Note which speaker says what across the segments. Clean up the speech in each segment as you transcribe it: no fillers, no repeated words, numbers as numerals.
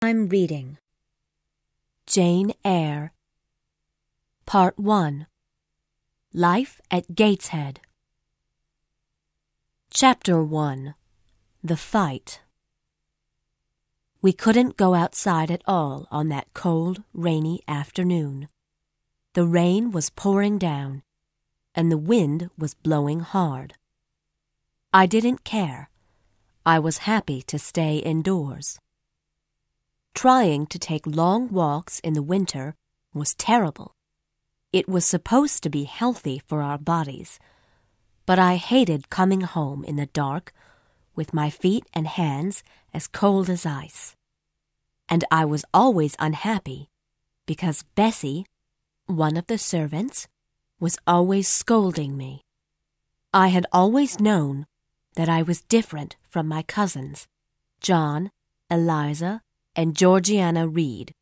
Speaker 1: I'm reading.
Speaker 2: Jane Eyre. Part 1. Life at Gateshead. Chapter 1. The Fight. We couldn't go outside at all on that cold, rainy afternoon. The rain was pouring down, and the wind was blowing hard. I didn't care. I was happy to stay indoors. Trying to take long walks in the winter was terrible. It was supposed to be healthy for our bodies, but I hated coming home in the dark with my feet and hands as cold as ice. And I was always unhappy because Bessie, one of the servants, was always scolding me. I had always known that I was different from my cousins, John, Eliza, and Georgiana Reed.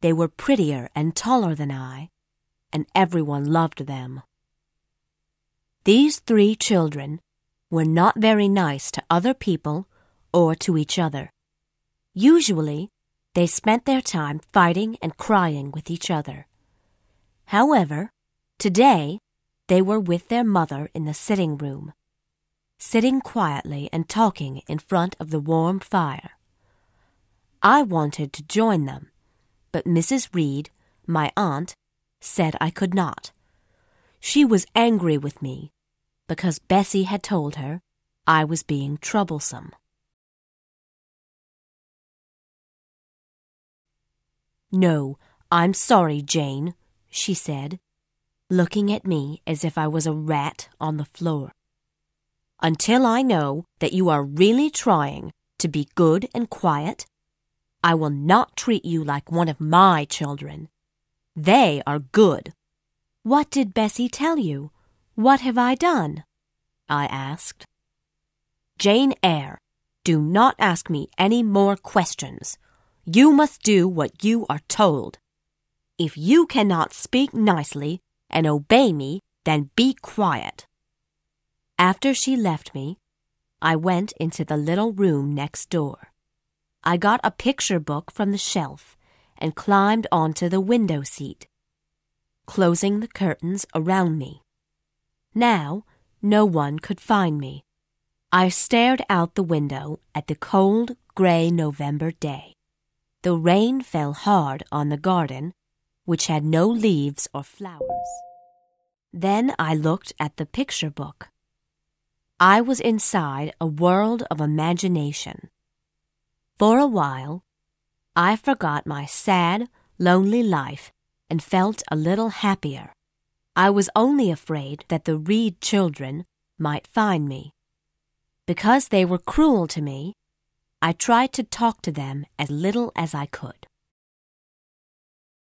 Speaker 2: They were prettier and taller than I, and everyone loved them. These 3 children were not very nice to other people or to each other. Usually, they spent their time fighting and crying with each other. However, today, they were with their mother in the sitting room, sitting quietly and talking in front of the warm fire. I wanted to join them, but Mrs. Reed, my aunt, said I could not. She was angry with me because Bessie had told her I was being troublesome. "No, I'm sorry, Jane," she said, looking at me as if I was a rat on the floor. "Until I know that you are really trying to be good and quiet, I will not treat you like one of my children. They are good." "What did Bessie tell you? What have I done?" I asked. "Jane Eyre, do not ask me any more questions. You must do what you are told. If you cannot speak nicely and obey me, then be quiet." After she left me, I went into the little room next door. I got a picture book from the shelf and climbed onto the window seat, closing the curtains around me. Now, no one could find me. I stared out the window at the cold, gray November day. The rain fell hard on the garden, which had no leaves or flowers. Then I looked at the picture book. I was inside a world of imagination. For a while, I forgot my sad, lonely life and felt a little happier. I was only afraid that the Reed children might find me. Because they were cruel to me, I tried to talk to them as little as I could.